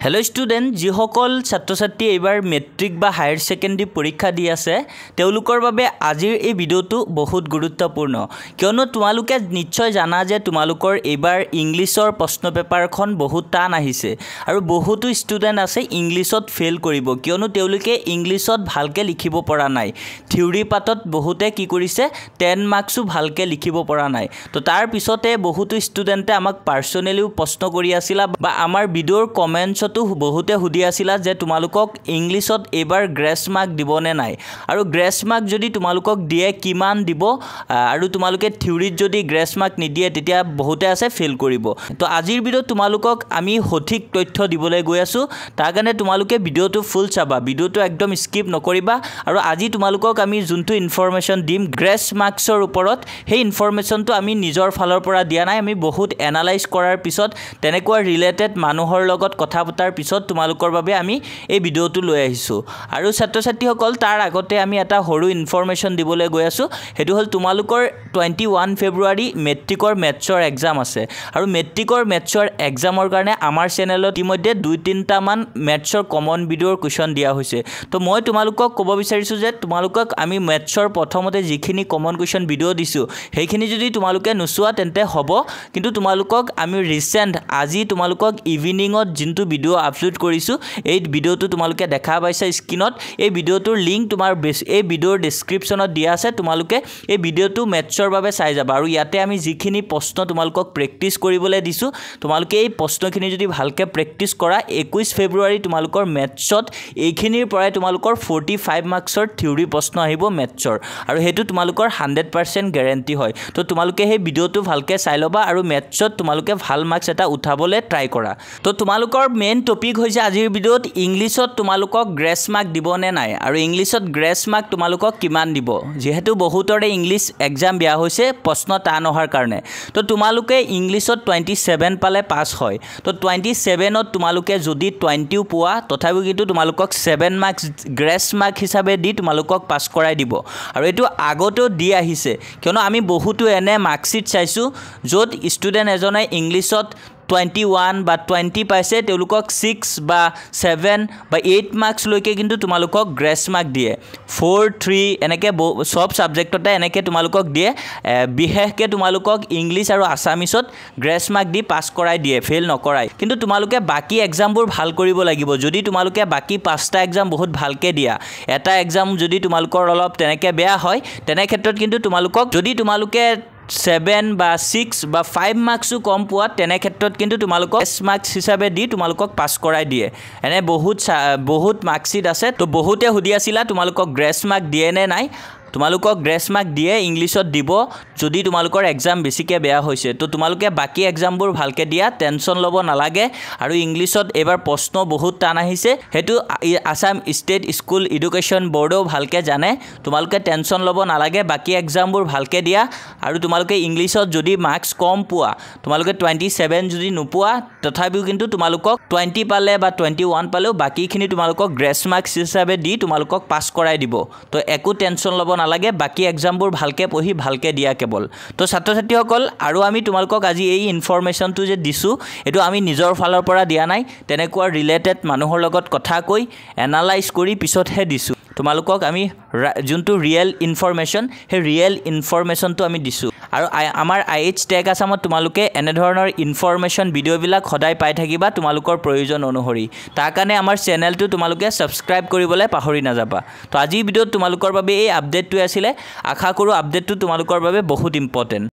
hello student जिসকল ছাত্ৰ ছাত্ৰী এবাৰ মেট্ৰিক বা হায়াৰ সেকেন্ডাৰী পৰীক্ষা দি আছে তেওঁলোকৰ বাবে আজিৰ এই ভিডিওটো বহুত গুৰুত্বপূৰ্ণ কিয়নো তোমালোকে নিশ্চয় জানা যে তোমালোকৰ এবাৰ ইংলিছৰ প্ৰশ্ন পেপাৰখন বহুত টান আহিছে আৰু বহুতো ষ্টুডেন্ট আছে ইংলিছত ফেল কৰিব কিয়নো তেওঁলোকে ইংলিছত ভালকে লিখিব পৰা নাই থিওৰি পাতত বহুতে কি কৰিছে 10 মাৰ্কসও ভালকে লিখিব পৰা নাই তো তাৰ পিছতে বহুতো ষ্টুডেন্টে আমাক পাৰ্সোনালিও প্ৰশ্ন কৰি আছিলা বা আমাৰ ভিডিওৰ কমেন্টছ বহুতে হুদি আছিলা যে তোমালোকক ইংলিছত এবাৰ গ্ৰেছ মাৰ্ক দিবনে নাই আৰু গ্ৰেছ মাৰ্ক যদি তোমালোকক দিয়ে কিমান দিব আৰু তোমালোকে থিওৰিত যদি গ্ৰেছ মাৰ্ক নিদিয়ে তেতিয়া বহুতে আছে ফেল কৰিব তো আজিৰ ভিডিওত তোমালোকক আমি সঠিক তথ্য দিবলৈ গৈ আছো তাৰ কাৰণে তোমালোকে ভিডিওটো ফুল চাবা ভিডিওটো একদম স্কিপ নকৰিবা আৰু আজি তোমালোকক আমি যোনটো ইনফৰমেশন দিম গ্ৰেছ মাৰ্কছৰ ওপৰত সেই ইনফৰমেশনটো আমি নিজৰ ফালৰ পৰা দিয়া নাই আমি বহুত এনালাইজ কৰাৰ পিছত তেনেকুৱা ৰিলেটেড মানুহৰ লগত কথা তাৰ পিছত তোমালোকৰ বাবে আমি এই ভিডিওটো লৈ আহিছো আৰু ছাত্ৰ ছাত্ৰীসকল তাৰ আগতে আমি এটা হৰু ইনফৰমেশন দিবলৈ গৈ আছো হেতু হল তোমালোকৰ 21 ফেব্ৰুৱাৰী মেট্ৰিকৰ মেথছৰ এক্সাম আছে আৰু মেট্ৰিকৰ মেথছৰ এক্সামৰ কাৰণে আমাৰ চেনেলত ইতিমধ্যে 2-3টা মান মেথছৰ কমন ভিডিওৰ কোৱেশ্চন দিয়া হৈছে তো মই তোমালোকক ক'ব বিচাৰিছো যে তোমালোকক আমি মেথছৰ প্ৰথমতে যিখিনি কমন কোৱেশ্চন ভিডিও দিছো সেইখিনি যদি তোমালোকে নুচুৱা তেন্তে হ'ব কিন্তু তোমালোকক আমি ৰিসেন্ট আজি তোমালোকক ইভিনিংত জিন্তু ভিডিও আপলোড কৰিছো এই ভিডিওটো তোমালোকে দেখা পাইছা স্ক্ৰিনত এই ভিডিওটোৰ লিংক তোমাৰ এই ভিডিওৰ ডেসক্ৰিপচনত দিয়া আছে তোমালোকে এই ভিডিওটো মেথছৰ বাবে চাই যাবা আৰু ইয়াতে আমি যিখিনি প্ৰশ্ন তোমালোকক প্ৰেক্টিস কৰিবলৈ দিছো তোমালোকে এই প্ৰশ্নখিনি যদি ভালকে প্ৰেক্টিস কৰা 21 ফেব্ৰুৱাৰী তোমালোকৰ মেথছত এইখিনিৰ পৰাই তোমালোকৰ 45 মাৰ্কছৰ থিওৰি প্ৰশ্ন আহিব মেথছৰ আৰু হেতু তোমালোকৰ 100% গ্যাৰান্টি হয় তো তোমালোকে এই ভিডিওটো ভালকে চাই লবা আৰু মেথছত তোমালোকে ভাল মাৰ্কছ এটা উঠাবলৈ ট্ৰাই কৰা তো তোমালোকৰ মেইন টপিক হৈছে আজিৰ ভিডিওত ইংলিছত তোমালোকক গ্ৰেছ মাৰ্ক দিবনে নাই আৰু ইংলিছত গ্ৰেছ মাৰ্ক তোমালোকক কিমান দিব যেহেতু বহুতৰে ইংলিছ এক্সাম বেয়া হৈছে প্ৰশ্ন টান অহাৰ কাৰণে তো তোমালোকে ইংলিছত 27 পালে পাস হয় তো 27ত তোমালোকে যদি 20ও পোৱা তথাপিও কিন্তু তোমালোকক 7 মাৰ্কস গ্ৰেছ মাৰ্ক হিচাপে দি তোমালোকক পাস কৰাই দিব আৰু এটো আগতেও দি আহিছে কিয়নো আমি বহুতো এনে মাৰ্কশিট চাইছো যত ষ্টুডেন্ট এজনে ইংলিছত 21 বা 20 পাইছে তেওঁলোকক 6 বা 7 বা 8 মাৰ্কস লৈকে কিন্তু তোমালোকক গ্ৰেছ মাৰ্ক দিয়ে 4 3 এনেকে সব সাবজেক্টতে এনেকে তোমালোকক দিয়ে বিশেষকে তোমালোকক ইংলিছ আৰু আসামিছত গ্ৰেছ মাৰ্ক দি পাস কৰাই দিয়ে ফেল নকৰাই কিন্তু তোমালোকে বাকি এক্সামবোৰ ভাল কৰিব লাগিব যদি তোমালোকে বাকি 5টা এক্সাম বহুত ভালকে দিয়া এটা এক্সাম যদি তোমালোকৰ অলপ তেনেকে বেয়া হয় তেনে ক্ষেত্ৰত কিন্তু তোমালোকক যদি তোমালোকে 7 বা 6 বা 5 মাৰ্কসও কম পোৱা তেনে ক্ষেত্ৰত কিন্তু তোমালোকক এস মাৰ্কস হিচাপে দি তোমালোকক পাস কৰাই দিয়ে এনে বহুত মাৰ্কশিট আছে তো বহুতে হুদি আছিলা তোমালোকক গ্ৰেছ মাৰ্ক দিয়ে নে নাই তোমালোকক গ্ৰেছ মাৰ্ক দিয়ে ইংলিছত দিব যদি তোমালোকৰ এক্সাম বেছিকে বেয়া হৈছে তো তোমালোকে বাকি এক্সামবোৰ ভালকে দিয়া টেনচন লব নালাগে আৰু ইংলিছত এবাৰ প্ৰশ্ন বহুত টান আহিছে হেতু আসাম ষ্টেট স্কুল এডুকেশ্যন বৰ্ডও ভালকে জানে তোমালোকে টেনচন লব নালাগে বাকি এক্সামবোৰ ভালকে দিয়া আৰু তোমালোকে ইংলিছত যদি মাৰ্কস কম পোৱা তোমালোকে 27 যদি নোপোৱা তথাপিও কিন্তু তোমালোকক 20 পালে বা 21 পালেও বাকিখিনি তোমালোকক গ্ৰেছ মাৰ্কস হিচাপে দি তোমালোকক পাস কৰাই দিব তো একো টেনচন লব নালাগে বাকি এক্সামবোৰ ভালকে পঢ়ি ভালকে দিয়া কেৱল তো ছাত্ৰ ছাত্ৰীসকল আৰু আমি তোমালোকক আজি এই ইনফৰমেশনটো যে দিছো এটো আমি নিজৰ ফালৰ পৰা দিয়া নাই তেনেকুৱা ৰিলেটেড মানুহৰ লগত কথা কৈ এনালাইজ কৰি পিছতহে দিছো তোমালোকক আমি যোনটো ৰিয়েল ইনফৰমেশন হে ৰিয়েল ইনফৰমেশনটো আমি দিছো আৰু আমাৰ IH টেগ আসামত তোমালোকে এনে ধৰণৰ ইনফৰমেশন ভিডিওবিলাক সদায় পাই থাকিবা তোমালোকৰ প্ৰয়োজন অনুসৰি তাৰ কাৰণে আমাৰ চেনেলটো তোমালোকে সাবস্ক্ৰাইব কৰিবলৈ পাহৰি নাযাবা তো আজি ভিডিওত তোমালোকৰ বাবে এই আপডেটটো আছিল আশা কৰো আপডেটটো তোমালোকৰ বাবে বহুত ইম্পৰ্টেন্ট